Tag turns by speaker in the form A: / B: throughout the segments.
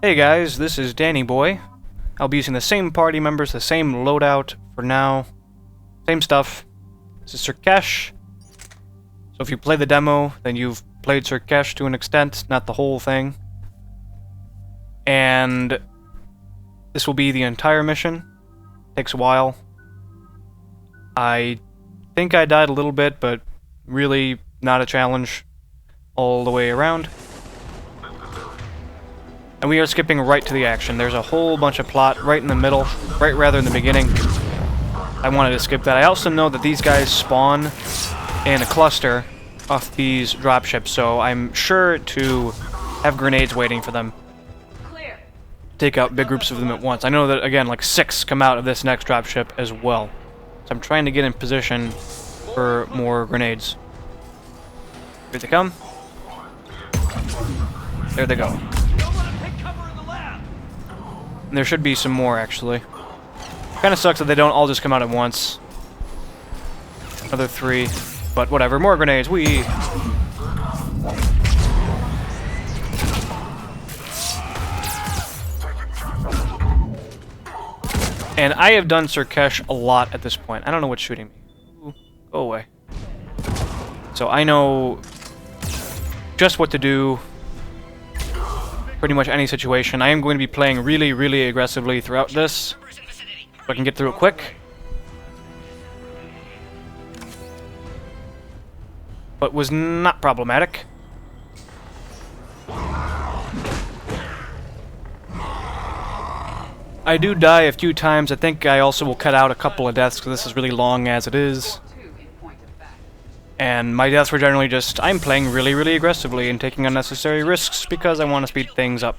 A: Hey guys, this is Danny Boy. I'll be using the same party members, the same loadout for now. Same stuff. This is Sur'Kesh. So if you play the demo, then you've played Sur'Kesh to an extent, not the whole thing. And this will be the entire mission. Takes a while. I think I died a little bit, but really not a challenge all the way around. And we are skipping right to the action. There's a whole bunch of plot right in the middle, right rather in the beginning. I wanted to skip that. I also know that these guys spawn in a cluster off these dropships, so I'm sure to have grenades waiting for them.
B: Clear.
A: Take out big groups of them at once. I know that, again, like 6 come out of this next dropship as well. So I'm trying to get in position for more grenades. Here they come. There they go. And there should be some more, actually. Kinda sucks that they don't all just come out at once. Another 3. But whatever, more grenades, whee! And I have done Sur'Kesh a lot at this point. I don't know what's shooting me. Ooh, go away. So I know just what to do. Pretty much any situation. I am going to be playing really, really aggressively throughout this, so I can get through it quick. But was not problematic. I do die a few times. I think I also will cut out a couple of deaths because this is really long as it is. And my deaths were generally just, I'm playing really, really aggressively and taking unnecessary risks because I want to speed things up.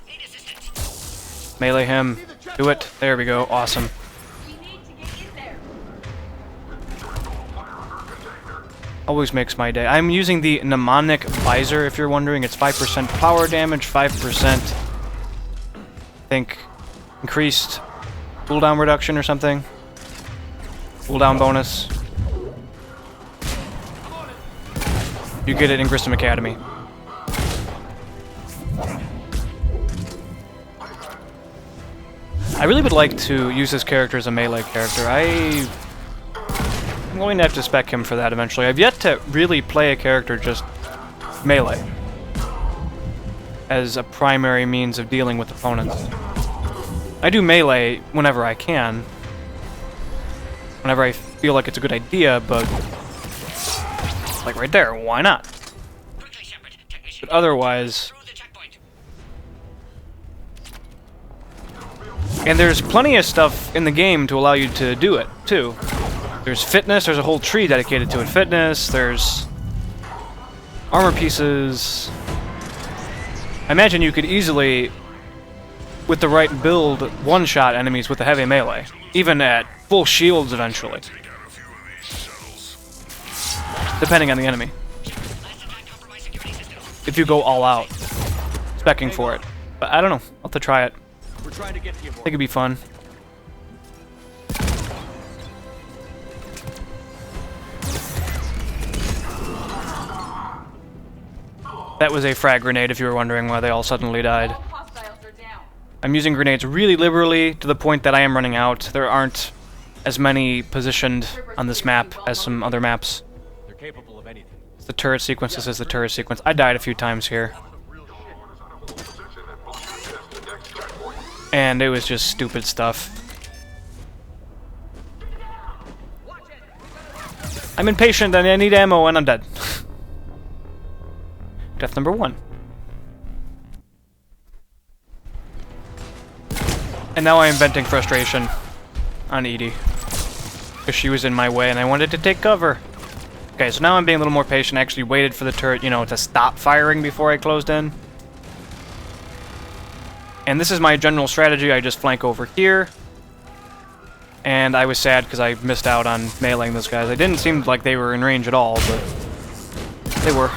A: Melee him. Do it. There we go. Awesome. Always makes my day. I'm using the mnemonic visor, if you're wondering. It's 5% power damage, 5%, I think, increased cooldown reduction or something. Cooldown bonus. You get it in Grissom Academy. I really would like to use this character as a melee character. I'm going to have to spec him for that eventually. I've yet to really play a character just melee as a primary means of dealing with opponents. I do melee whenever I can, whenever I feel like it's a good idea, but like right there, why not? But otherwise... And there's plenty of stuff in the game to allow you to do it, too. There's fitness, there's a whole tree dedicated to it. Fitness, there's armor pieces. I imagine you could easily, with the right build, one-shot enemies with the heavy melee. Even at full shields eventually. Depending on the enemy. If you go all out, specking for it. But I don't know. I'll have to try it. I think it'd be fun. That was a frag grenade, if you were wondering why they all suddenly died. I'm using grenades really liberally to the point that I am running out. There aren't as many positioned on this map as some other maps.
C: Capable of anything.
A: It's the turret sequence. This is the turret sequence. I died a few times here. And it was just stupid stuff. I'm impatient and I need ammo and I'm dead. Death number 1. And now I am venting frustration on Edie. Because she was in my way and I wanted to take cover. Okay, so now I'm being a little more patient. I actually waited for the turret, you know, to stop firing before I closed in. And this is my general strategy. I just flank over here. And I was sad because I missed out on meleeing those guys. They didn't seem like they were in range at all, but they were.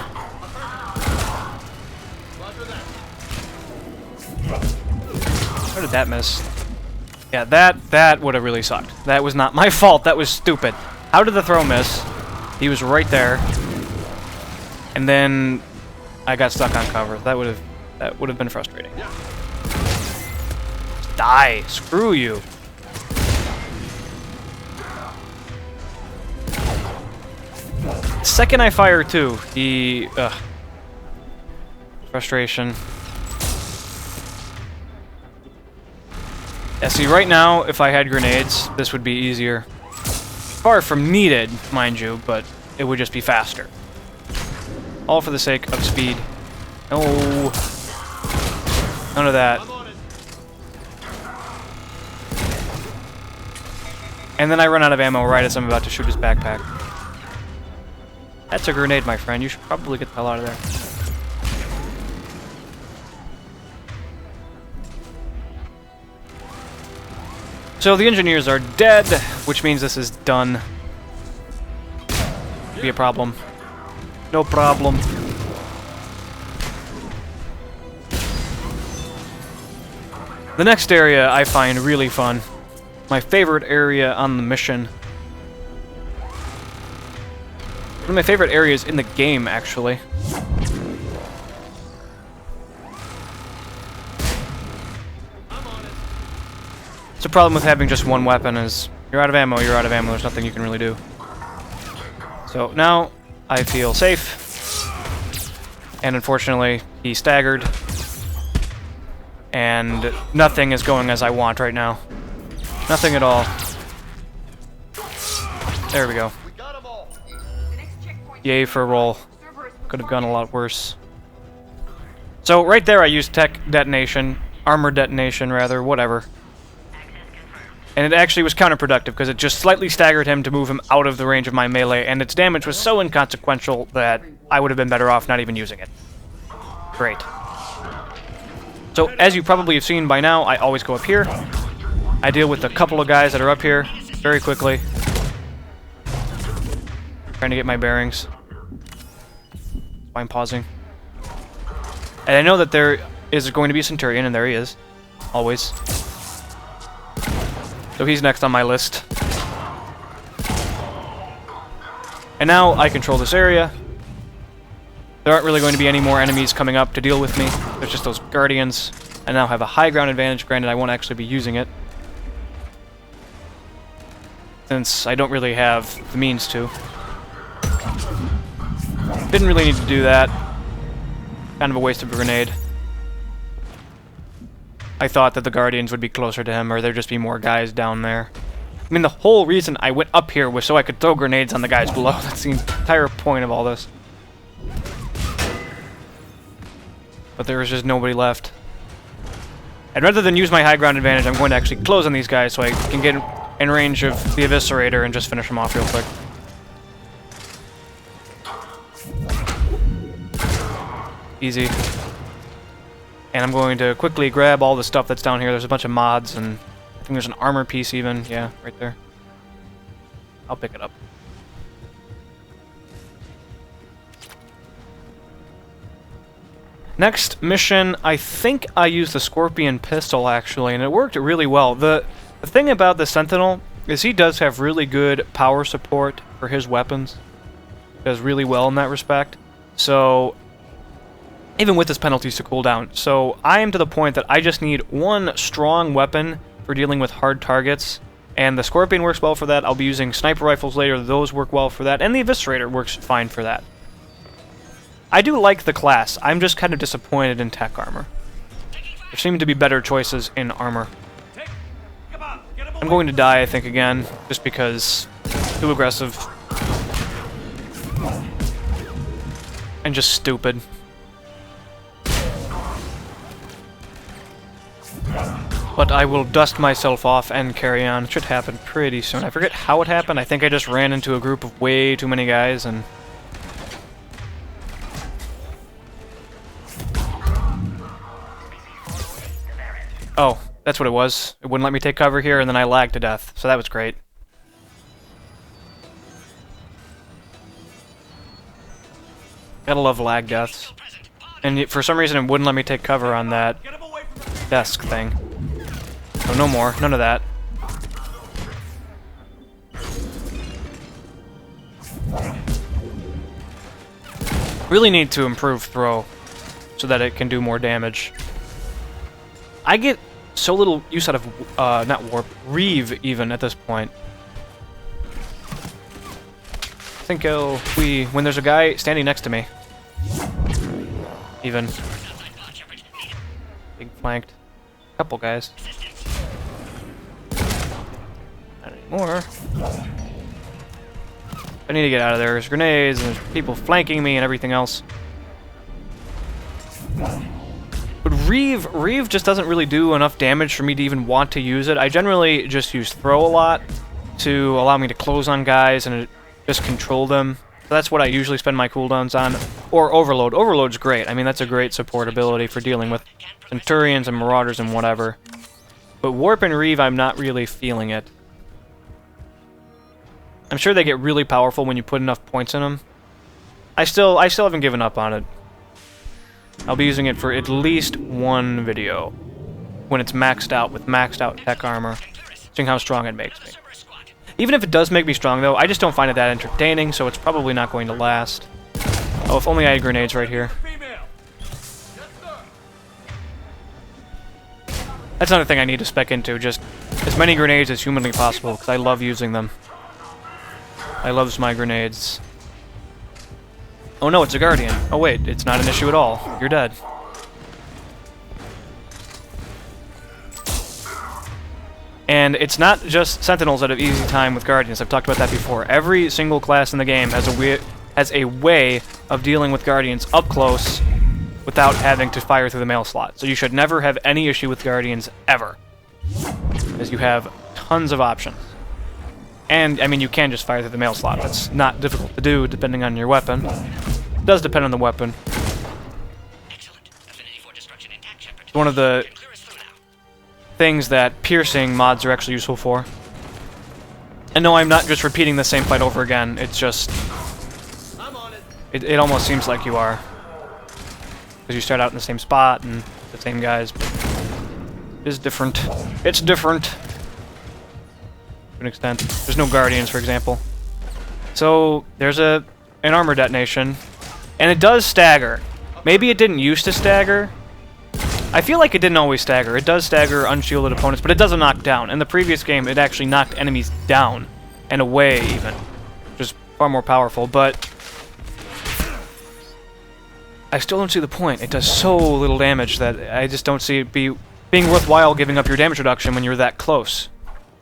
A: How did that miss? Yeah, that would have really sucked. That was not my fault. That was stupid. How did the throw miss? He was right there. And then I got stuck on cover. That would have That would have been frustrating. Die! Screw you! The second I fire too, he... frustration. Yeah, see, right now, if I had grenades, this would be easier. Far from needed, mind you, but it would just be faster. All for the sake of speed. No. None of that. And then I run out of ammo right as I'm about to shoot his backpack. That's a grenade, my friend. You should probably get the hell out of there. So the engineers are dead, which means this is done. Be a problem. No problem. The next area I find really fun. My favorite area on the mission. One of my favorite areas in the game, actually. The problem with having just one weapon is you're out of ammo, there's nothing you can really do. So now I feel safe. And unfortunately, he staggered. And nothing is going as I want right now. Nothing at all. There we go. Yay for a roll. Could have gone a lot worse. So right there I used tech detonation, armor detonation rather, whatever. And it actually was counterproductive because it just slightly staggered him to move him out of the range of my melee, and its damage was so inconsequential that I would have been better off not even using it. Great. So as you probably have seen by now, I always go up here. I deal with a couple of guys that are up here very quickly. Trying to get my bearings. That's why I'm pausing. And I know that there is going to be a Centurion, and there he is. Always. So he's next on my list. And now I control this area. There aren't really going to be any more enemies coming up to deal with me. There's just those Guardians. I now have a high ground advantage, granted I won't actually be using it. Since I don't really have the means to. Didn't really need to do that. Kind of a waste of a grenade. I thought that the Guardians would be closer to him, or there'd just be more guys down there. I mean, the whole reason I went up here was so I could throw grenades on the guys below. That's the entire point of all this. But there was just nobody left. And rather than use my high ground advantage, I'm going to actually close on these guys so I can get in range of the Eviscerator and just finish them off real quick. Easy. And I'm going to quickly grab all the stuff that's down here. There's a bunch of mods, and I think there's an armor piece even. Yeah, right there. I'll pick it up. Next mission, I think I used the Scorpion pistol, actually, and it worked really well. The thing about the Sentinel is he does have really good power support for his weapons. Does really well in that respect. So, even with his penalties to cooldown. So, I am to the point that I just need one strong weapon for dealing with hard targets. And the Scorpion works well for that. I'll be using sniper rifles later. Those work well for that. And the Eviscerator works fine for that. I do like the class. I'm just kind of disappointed in tech armor. There seem to be better choices in armor. I'm going to die, I think, again, just because too aggressive. And just stupid. But I will dust myself off and carry on. It should happen pretty soon. I forget how it happened. I think I just ran into a group of way too many guys and... Oh, that's what it was. It wouldn't let me take cover here, and then I lagged to death. So that was great. Gotta love lag deaths. And for some reason it wouldn't let me take cover on that desk thing. So no more. None of that. Really need to improve throw. so that it can do more damage. I get so little use out of, not warp, reeve even at this point. I think when there's a guy standing next to me. Even. Being flanked. Couple guys. Not anymore. I need to get out of there. There's grenades, and there's people flanking me, and everything else. But Reeve just doesn't really do enough damage for me to even want to use it. I generally just use Throw a lot to allow me to close on guys and just control them. So that's what I usually spend my cooldowns on. Or Overload. Overload's great. I mean, that's a great support ability for dealing with Centurions and Marauders and whatever. But Warp and Reeve, I'm not really feeling it. I'm sure they get really powerful when you put enough points in them. I still haven't given up on it. I'll be using it for at least one video when it's maxed out with maxed out tech armor, seeing how strong it makes me. Even if it does make me strong, though, I just don't find it that entertaining, so it's probably not going to last. Oh, if only I had grenades right here. That's another thing I need to spec into, just as many grenades as humanly possible, because I love using them. I loves my grenades. Oh no, it's a Guardian. Oh wait, it's not an issue at all. You're dead. And it's not just Sentinels that have easy time with Guardians. I've talked about that before. Every single class in the game has a way of dealing with Guardians up close without having to fire through the mail slot. So you should never have any issue with Guardians ever, as you have tons of options. And, I mean, you can just fire through the mail slot. That's not difficult to do, depending on your weapon. It does depend on the weapon. It's one of the things that piercing mods are actually useful for. And no, I'm not just repeating the same fight over again. It's just... It almost seems like you are. Because you start out in the same spot and the same guys. But it is different. It's different. To an extent. There's no Guardians, for example. So, there's an armor detonation. And it does stagger. Maybe it didn't used to stagger. I feel like it didn't always stagger. It does stagger unshielded opponents, but it doesn't knock down. In the previous game, it actually knocked enemies down. And away, even. Which is far more powerful, but... I still don't see the point. It does so little damage that I just don't see it being worthwhile giving up your damage reduction when you're that close.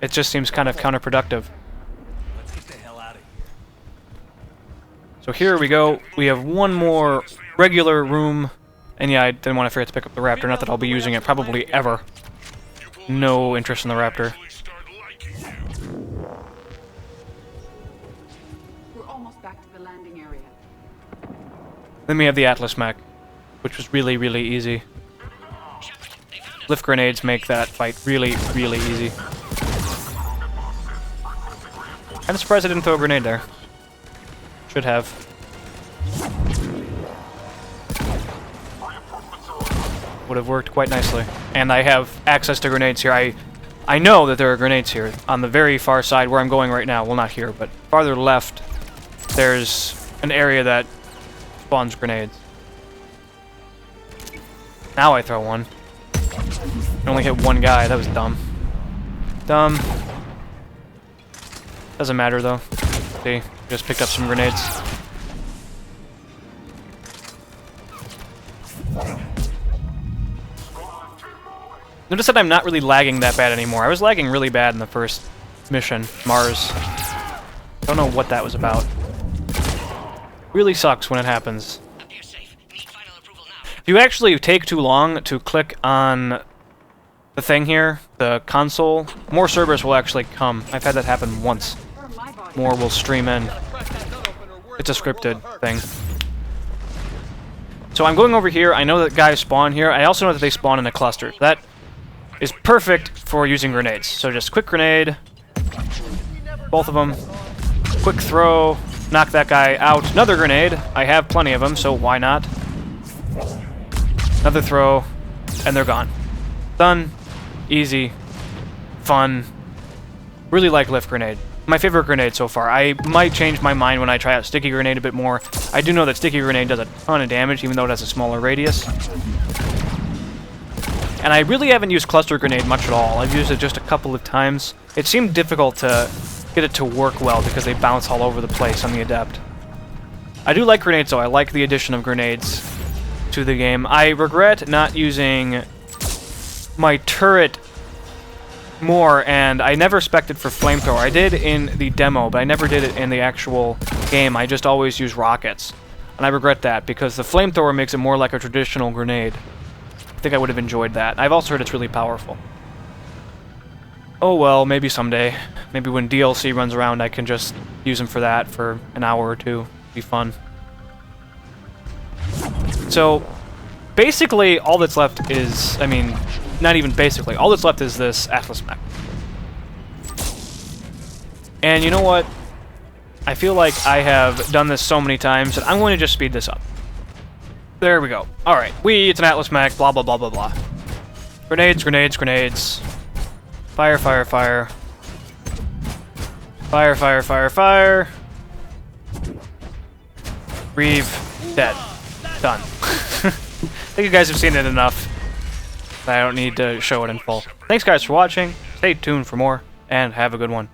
A: It just seems kind of counterproductive.
B: Let's get the hell out of here.
A: So here we go. We have one more regular room. And yeah, I didn't want to forget to pick up the Raptor. Not that I'll be using it probably ever. No interest in the Raptor.
C: We're almost back to the landing area.
A: Then we have the Atlas mech, which was really, really easy. Lift grenades make that fight really, really easy. I'm surprised I didn't throw a grenade there. Should have. Would have worked quite nicely. And I have access to grenades here. I know that there are grenades here on the very far side where I'm going right now. Well, not here, but farther left, there's an area that spawns grenades. Now I throw one. I only hit one guy. That was dumb. Dumb. Doesn't matter though. See, just picked up some grenades. Notice that I'm not really lagging that bad anymore. I was lagging really bad in the first mission, Mars. Don't know what that was about. Really sucks when it happens. If you actually take too long to click on the thing here, the console, more servers will actually come. I've had that happen once. More will stream in. It's a scripted thing. So I'm going over here. I know that guys spawn here. I also know that they spawn in a cluster. That is perfect for using grenades. So just quick grenade. Both of them. Quick throw. Knock that guy out. Another grenade. I have plenty of them, so why not? Another throw. And they're gone. Done. Easy. Fun. Really like lift grenade. my favorite grenade so far. I might change my mind when I try out Sticky Grenade a bit more. I do know that Sticky Grenade does a ton of damage, even though it has a smaller radius. And I really haven't used Cluster Grenade much at all. I've used it just a couple of times. It seemed difficult to get it to work well because they bounce all over the place on the Adept. I do like grenades though. I like the addition of grenades to the game. I regret not using my turret more, and I never spec'd for flamethrower. I did in the demo, but I never did it in the actual game. I just always use rockets. And I regret that because the flamethrower makes it more like a traditional grenade. I think I would have enjoyed that. I've also heard it's really powerful. Oh well, maybe someday. Maybe when DLC runs around I can just use them for that for an hour or two. Be fun. So, basically all that's left is, I mean, not even basically, all that's left is this Atlas mech. And you know what? I feel like I have done this so many times that I'm going to just speed this up. There we go. Alright, it's an Atlas mech, blah blah blah blah blah. Grenades, grenades, grenades. Fire, fire, fire. Fire, fire, fire, fire. Reeve, dead. Done. I think you guys have seen it enough. I don't need to show it in full. Thanks guys for watching, stay tuned for more, and have a good one.